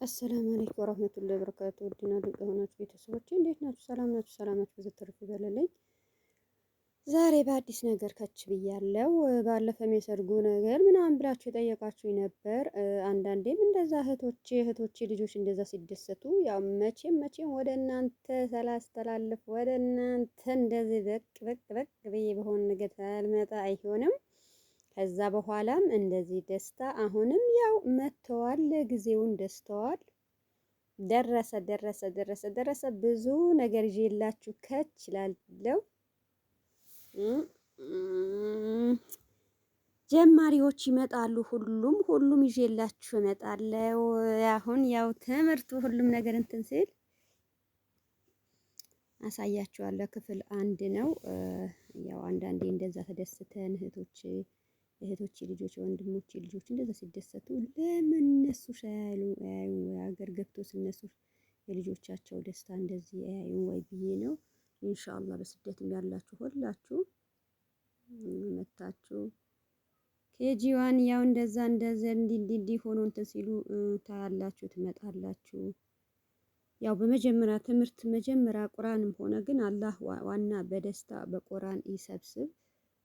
አሰላሙ አለይኩም ወራህመቱላሂ ወበረካቱ። ውድና ድንቅ የሆናችሁ ቤተሰቦቼ እንዴት ናችሁ? ሰላም ናችሁ? ሰላማችሁ ብዙ ትርፍ ይበልልኝ። ዛሬ በአዲስ ነገር ከች ብያለሁ። ባለፈም የሰርጉ ነገር ምናምን ብላችሁ የጠየቃችሁኝ ነበር። አንዳንዴም እንደዛ እህቶቼ ልጆች እንደዛ ሲደሰቱ ያው መቼም ወደ እናንተ ሳላስተላልፍ ወደ እናንተ እንደዚህ በቅ ብዬ በሆነ ነገር ሳልመጣ አይሆንም። ከዛ በኋላም እንደዚህ ደስታ አሁንም ያው መጥተዋል። ጊዜውን ደስተዋል። ደረሰ። ብዙ ነገር ይዤላችሁ ከች እላለሁ። ጀማሪዎች ይመጣሉ። ሁሉም ይዤላችሁ እመጣለሁ። አሁን ያው ትምህርቱ ሁሉም ነገር እንትን ሲል አሳያችኋለሁ። ክፍል አንድ ነው። ያው አንዳንዴ እንደዛ ተደስተን እህቶቼ ልጆች ወንድሞቼ ልጆች እንደዛ ሲደሰቱ ለምን እነሱ ሳያዩ ሀገር ገብቶ እነሱ የልጆቻቸው ደስታ እንደዚህ አያዩ ወይ ብዬ ነው። ኢንሻአላህ በስደትም ያላችሁ ሁላችሁ መታችሁ ኬጂዋን ያው እንደዛ እንዲህ ሆኖ እንትን ሲሉ ታያላችሁ፣ ትመጣላችሁ። ያው በመጀመሪያ ትምህርት መጀመሪያ ቁርአንም ሆነ ግን አላህ ዋና በደስታ በቁርአን ይሰብስብ።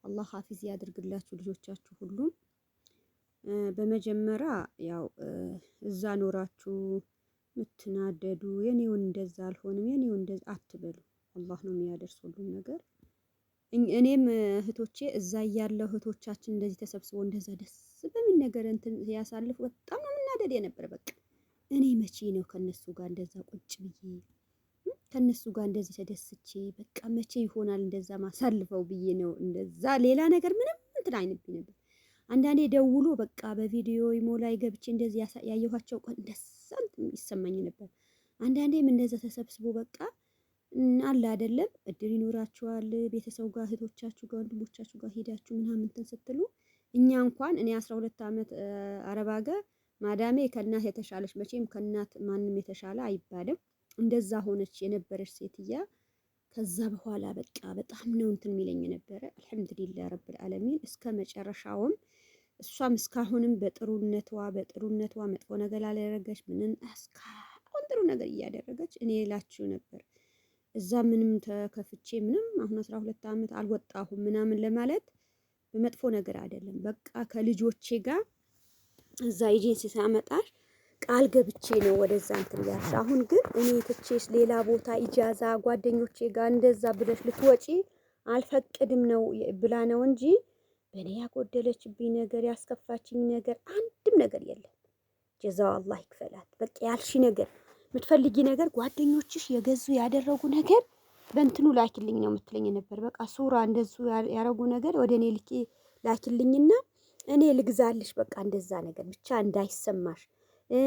አላህ ሀፊዝ ያድርግላችሁ ልጆቻችሁ ሁሉም። በመጀመሪያ ያው እዛ ኖራችሁ ምትናደዱ የኔውን እንደዛ አልሆንም የኔውን እንደዛ አትበሉ። አላህ ነው የሚያደርስ ሁሉም ነገር። እኔም እህቶቼ እዛ እያለሁ እህቶቻችን እንደዚህ ተሰብስበው እንደዛ ደስ በሚል ነገር እንትን ያሳልፉ በጣም ነው የምናደድ የነበረ። በቃ እኔ መቼ ነው ከነሱ ጋር እንደዛ ቁጭ ብዬ ከነሱ ጋር እንደዚህ ተደስቼ በቃ መቼ ይሆናል እንደዛ ማሳልፈው ብዬ ነው። እንደዛ ሌላ ነገር ምንም እንትን አይነብኝ ነበር። አንዳንዴ ደውሎ በቃ በቪዲዮ ላይ ገብቼ እንደዚህ ያየኋቸው ቀን ደስ ይሰማኝ ነበር። አንዳንዴም እንደዛ ተሰብስቦ በቃ አለ አይደለም እድል ይኖራችኋል ቤተሰብ ጋር እህቶቻችሁ ጋር ወንድሞቻችሁ ጋር ሄዳችሁ ምናምን እንትን ስትሉ እኛ እንኳን እኔ 12 ዓመት አረብ ሀገር ማዳሜ ከእናት የተሻለች መቼም ከእናት ማንም የተሻለ አይባልም። እንደዛ ሆነች የነበረች ሴትያ ከዛ በኋላ በቃ በጣም ነው እንትን የሚለኝ ነበረ። አልሐምዱሊላህ ረብል ዓለሚን እስከ መጨረሻውም እሷም እስካሁንም በጥሩነቷ መጥፎ ነገር አላደረገች። ምንም እስካሁን ጥሩ ነገር እያደረገች እኔ እላችሁ ነበር እዛ ምንም ተከፍቼ ምንም አሁን 12 ዓመት አልወጣሁም ምናምን ለማለት በመጥፎ ነገር አይደለም። በቃ ከልጆቼ ጋር እዛ ኤጀንሲ ሳመጣሽ ቃል ገብቼ ነው ወደዛ እንትን ያልሽ። አሁን ግን እኔ ትቼሽ ሌላ ቦታ ኢጃዛ ጓደኞቼ ጋር እንደዛ ብለሽ ልትወጪ አልፈቅድም ነው ብላ ነው እንጂ በእኔ ያጎደለችብኝ ነገር ያስከፋችኝ ነገር አንድም ነገር የለም። ጀዛው አላህ ይክፈላት። በቃ ያልሽ ነገር የምትፈልጊ ነገር ጓደኞችሽ የገዙ ያደረጉ ነገር በእንትኑ ላኪልኝ ነው የምትለኝ ነበር። በቃ ሱራ እንደሱ ያደረጉ ነገር ወደ እኔ ላኪልኝና እኔ ልግዛልሽ። በቃ እንደዛ ነገር ብቻ እንዳይሰማሽ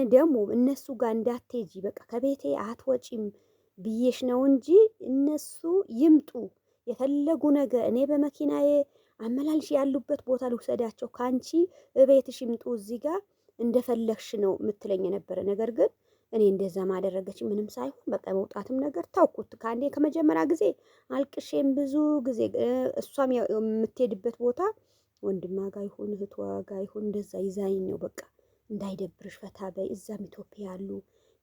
ደግሞ እነሱ ጋር እንዳትሄጂ በቃ ከቤቴ አትወጪም ብዬሽ ነው እንጂ እነሱ ይምጡ የፈለጉ ነገር እኔ በመኪናዬ አመላልሽ ያሉበት ቦታ ልውሰዳቸው ካንቺ እቤትሽ ይምጡ እዚህ ጋር እንደፈለግሽ ነው የምትለኝ የነበረ። ነገር ግን እኔ እንደዛ ማደረገች ምንም ሳይሆን በቃ መውጣትም ነገር ታውቁት ከአንዴ ከመጀመሪያ ጊዜ አልቅሼም ብዙ ጊዜ እሷም የምትሄድበት ቦታ ወንድሟ ጋር ይሁን እህቷ ጋር ይሁን እንደዛ ይዛኝ ነው በቃ እንዳይደብርሽ ፈታ በይ እዛም ኢትዮጵያ ያሉ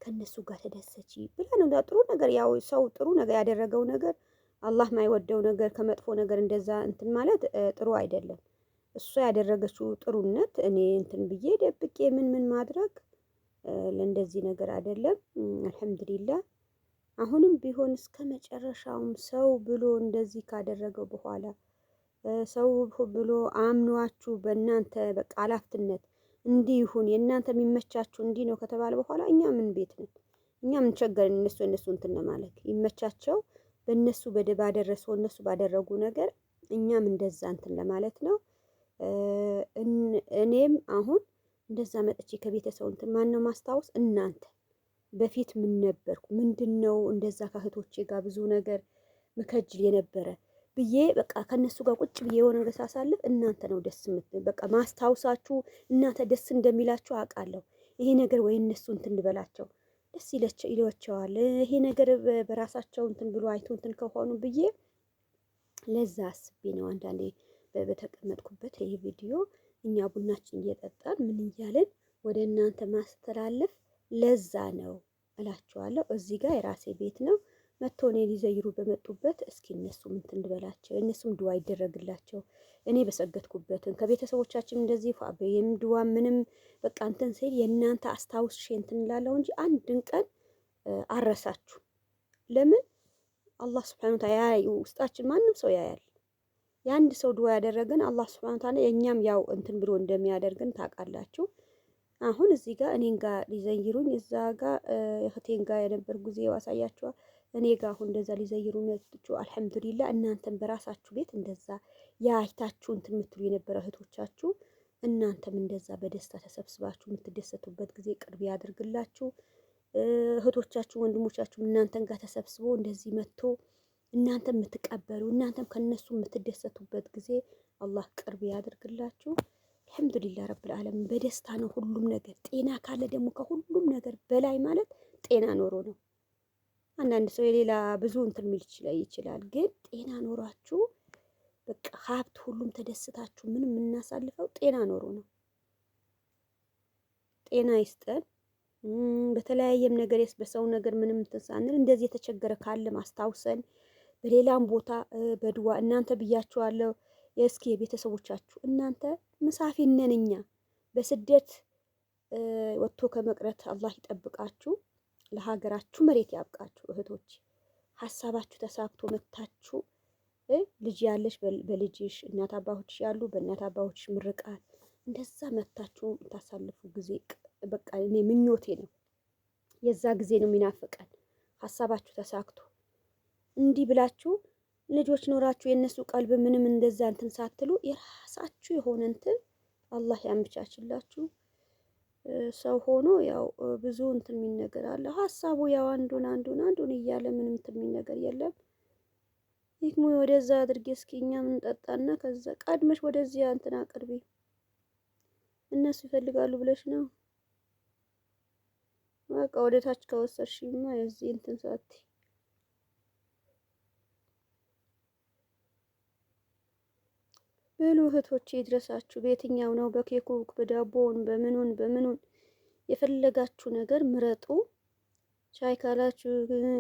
ከነሱ ጋር ተደሰቺ ብላ ነው። ጥሩ ነገር ያው ሰው ጥሩ ነገር ያደረገው ነገር አላህ ማይወደው ነገር ከመጥፎ ነገር እንደዛ እንትን ማለት ጥሩ አይደለም። እሷ ያደረገችው ጥሩነት እኔ እንትን ብዬ ደብቄ ምን ማድረግ ለእንደዚህ ነገር አይደለም። አልሐምዱሊላህ አሁንም ቢሆን እስከ መጨረሻውም ሰው ብሎ እንደዚህ ካደረገው በኋላ ሰው ብሎ አምኗችሁ በእናንተ በቃ ኃላፊነት እንዲህ ይሁን የእናንተ የሚመቻችሁ እንዲህ ነው ከተባለ በኋላ እኛ ምን ቤት ነን? እኛ ምን ቸገረን? እነሱ እንትን ማለት ይመቻቸው በእነሱ ባደረሰው እነሱ ባደረጉ ነገር እኛም እንደዛ እንትን ለማለት ነው። እኔም አሁን እንደዛ መጥቼ ከቤተሰብ እንትን ማነው ማስታወስ እናንተ በፊት ምን ነበርኩ ምንድነው እንደዛ ከእህቶቼ ጋር ብዙ ነገር ምከጅል የነበረ ብዬ በቃ ከነሱ ጋር ቁጭ ብዬ የሆነ ነገር ሳሳልፍ እናንተ ነው ደስ የምትል በቃ ማስታወሳችሁ እናንተ ደስ እንደሚላችሁ አውቃለሁ። ይሄ ነገር ወይ እነሱ እንትን ልበላቸው ደስ ይሏቸዋል ይሄ ነገር በራሳቸው እንትን ብሎ አይቶ እንትን ከሆኑ ብዬ ለዛ አስቤ ነው። አንዳንዴ በተቀመጥኩበት ይሄ ቪዲዮ እኛ ቡናችን እየጠጣን ምን እያልን ወደ እናንተ ማስተላለፍ ለዛ ነው እላችኋለሁ። እዚህ ጋር የራሴ ቤት ነው። መጥቶ እኔ ሊዘይሩ በመጡበት እስኪ እነሱ እንትን እንበላቸው፣ እነሱም ድዋ ይደረግላቸው። እኔ በሰገድኩበትን ከቤተሰቦቻችን እንደዚህ ፋበይም ድዋ ምንም በቃ እንትን ሲል የእናንተ አስታውስሽ እንትን እንላለው እንጂ አንድን ቀን አረሳችሁ። ለምን አላህ ስብሐነ ወተዓላ ያይ፣ ውስጣችን ማንም ሰው ያያል። የአንድ ሰው ድዋ ያደረገን አላህ ስብሐነ ወተዓላ የእኛም ያው እንትን ብሎ እንደሚያደርግን ታውቃላችሁ። አሁን እዚህ ጋር እኔን ጋር ሊዘይሩኝ እዛ ጋር እህቴን ጋር የነበር ጊዜ ያሳያችኋል። እኔ ጋር አሁን እንደዛ ሊዘይሩ መጥቶ አልሐምዱሊላህ። እናንተም በራሳችሁ ቤት እንደዛ ያይታችሁ እንትን የምትሉ የነበረ እህቶቻችሁ እናንተም እንደዛ በደስታ ተሰብስባችሁ የምትደሰቱበት ጊዜ ቅርብ ያድርግላችሁ። እህቶቻችሁ ወንድሞቻችሁ እናንተን ጋር ተሰብስቦ እንደዚህ መጥቶ እናንተም የምትቀበሉ እናንተም ከነሱ የምትደሰቱበት ጊዜ አላህ ቅርብ ያድርግላችሁ። አልሐምዱሊላህ ረብል ዓለሚን። በደስታ ነው ሁሉም ነገር። ጤና ካለ ደግሞ ከሁሉም ነገር በላይ ማለት ጤና ኖሮ ነው። አንዳንድ ሰው የሌላ ብዙ እንትን ሚል ይችላል፣ ግን ጤና ኖሯችሁ በቃ ሀብት ሁሉም ተደስታችሁ ምንም የምናሳልፈው ጤና ኖሮ ነው። ጤና ይስጠን። በተለያየም ነገር በሰው ነገር ምንም እንትን ሳንል እንደዚህ የተቸገረ ካለ ማስታውሰን በሌላም ቦታ በድዋ እናንተ ብያችኋለሁ። እስኪ የቤተሰቦቻችሁ እናንተ ምሳፊር ነን እኛ በስደት ወጥቶ ከመቅረት አላህ ይጠብቃችሁ። ለሀገራችሁ መሬት ያብቃችሁ እህቶች። ሀሳባችሁ ተሳክቶ መታችሁ ልጅ ያለሽ በልጅሽ እናት አባቶች ያሉ በእናት አባቶች ምርቃት እንደዛ መታችሁ ታሳልፉ ጊዜ በቃ እኔ ምኞቴ ነው። የዛ ጊዜ ነው የሚናፍቀን። ሀሳባችሁ ተሳክቶ እንዲህ ብላችሁ ልጆች ኖራችሁ የእነሱ ቀልብ ምንም እንደዛ እንትን ሳትሉ የራሳችሁ የሆነ እንትን አላህ ያመቻችላችሁ። ሰው ሆኖ ያው ብዙ እንትን የሚል ነገር አለ። ሀሳቡ ያው አንዱን እያለ ምንም እንትን የሚል ነገር የለም። ይህሙ ወደዛ አድርጌ እስኪ እኛ ምን ጠጣና ከዛ ቀድመሽ ወደዚያ እንትን አቅርቢ። እነሱ ይፈልጋሉ ብለሽ ነው በቃ ወደ ታች ከወሰድሽማ የዚህ እንትን ሳቲ ብሉ እህቶቼ ይድረሳችሁ። በየትኛው ነው በኬኩ በዳቦውን በምኑን የፈለጋችሁ ነገር ምረጡ። ሻይ ካላችሁ፣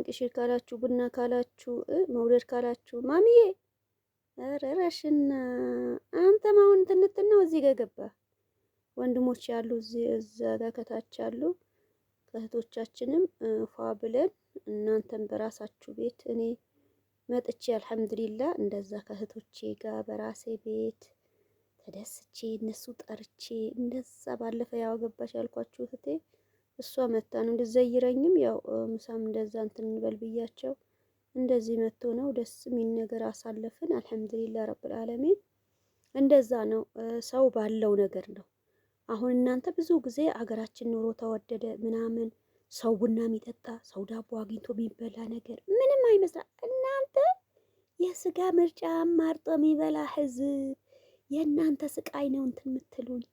ቅሽር ካላችሁ፣ ቡና ካላችሁ፣ መውደድ ካላችሁ ማሚዬ ረረሽና አንተም አሁን እንትን ነው እዚህ ጋር ገባ። ወንድሞች ያሉ እዛ ጋር ከታች ያሉ ከእህቶቻችንም ፏ ብለን እናንተም በራሳችሁ ቤት እኔ መጥቼ አልሐምዱሊላህ እንደዛ ከእህቶቼ ጋር በራሴ ቤት ተደስቼ እነሱ ጠርቼ እንደዛ ባለፈ ያው ገባሽ ያልኳችሁ እህቴ እሷ መታ ነው እንደዘይረኝም ያው ምሳም እንደዛ እንትን እንበል ብያቸው እንደዚህ መጥቶ ነው ደስ የሚል ነገር አሳለፍን። አልሐምዱሊላህ ረብል ዓለሚን። እንደዛ ነው ሰው ባለው ነገር ነው። አሁን እናንተ ብዙ ጊዜ አገራችን ኑሮ ተወደደ ምናምን ሰው ቡና የሚጠጣ ሰው ዳቦ አግኝቶ የሚበላ ነገር ምንም አይመስላ። እናንተ የስጋ ምርጫ ማርጦ የሚበላ ህዝብ የእናንተ ስቃይ ነው እንትን የምትሉኝ።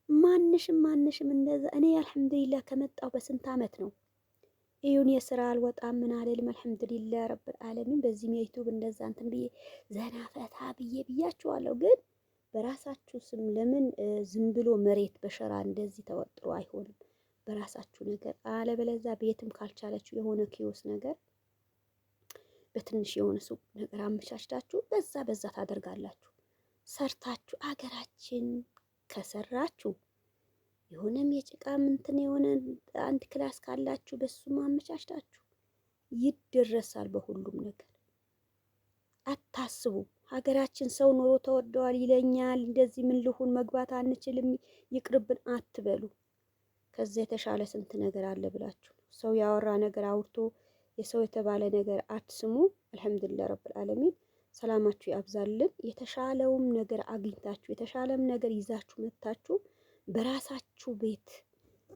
ማንሽም እንደዛ። እኔ አልሐምዱሊላህ ከመጣሁ በስንት አመት ነው። ይሁን የስራ አልወጣም ምን አልልም። አልሐምዱሊላህ ረብል ዓለሚን። በዚህም የዩቲዩብ እንደዛ እንትን ብዬ ዘና ፈታ ብያችኋለሁ። ግን በራሳችሁ ስም ለምን ዝም ብሎ መሬት በሸራ እንደዚህ ተወጥሮ አይሆንም። በራሳችሁ ነገር አለበለዚያ ቤትም ካልቻለችሁ የሆነ ኪዮስ ነገር በትንሽ የሆነ ሱቅ ነገር አመቻችታችሁ በዛ ታደርጋላችሁ። ሰርታችሁ አገራችን ከሰራችሁ የሆነም የጭቃ ምንትን የሆነ አንድ ክላስ ካላችሁ በሱም አመቻችታችሁ ይደረሳል። በሁሉም ነገር አታስቡ። ሀገራችን ሰው ኑሮ ተወደዋል ይለኛል እንደዚህ ምን ልሁን መግባት አንችልም ይቅርብን አትበሉ። ከዛ የተሻለ ስንት ነገር አለ ብላችሁ ሰው ያወራ ነገር አውርቶ የሰው የተባለ ነገር አትስሙ። አልሐምዱሊላህ ረብል ዓለሚን። ሰላማችሁ ያብዛልን። የተሻለውም ነገር አግኝታችሁ የተሻለም ነገር ይዛችሁ መታችሁ በራሳችሁ ቤት።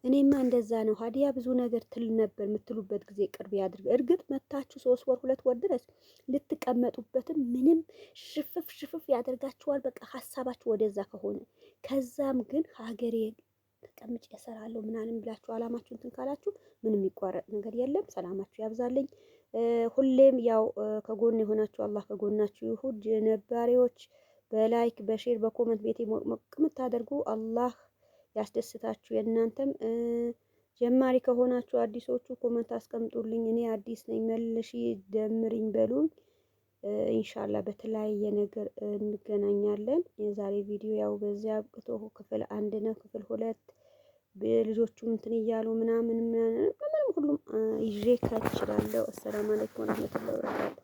እኔማ እንደዛ ነው። ሀዲያ ብዙ ነገር ትል ነበር የምትሉበት ጊዜ ቅርብ ያድርግ። እርግጥ መታችሁ 3 ወር 2 ወር ድረስ ልትቀመጡበትም ምንም ሽፍፍ ያደርጋችኋል። በቃ ሀሳባችሁ ወደዛ ከሆነ ከዛም ግን ሀገሬ ተቀምጬ እሰራለሁ ምናምን ብላችሁ አላማችሁ እንትን ካላችሁ ምንም የሚቋረጥ ነገር የለም። ሰላማችሁ ያብዛልኝ። ሁሌም ያው ከጎን የሆናችሁ አላህ ከጎናችሁ ይሁን። ነባሪዎች በላይክ በሼር በኮመንት ቤቴ ሞቅ የምታደርጉ አላህ ያስደስታችሁ። የእናንተም ጀማሪ ከሆናችሁ አዲሶቹ ኮመንት አስቀምጡልኝ። እኔ አዲስ ነኝ መልሺ ደምሪኝ በሉኝ። ኢንሻአላህ በተለያየ ነገር እንገናኛለን። የዛሬ ቪዲዮ ያው በዚያ አብቅቶ ክፍል 1 ነው። ክፍል 2 ልጆቹም እንትን እያሉ ምናምን ሁሉም ይዤ ከችላለሁ። አሰላሙ አለይኩም ወራህመቱላሂ ወበረካቱ።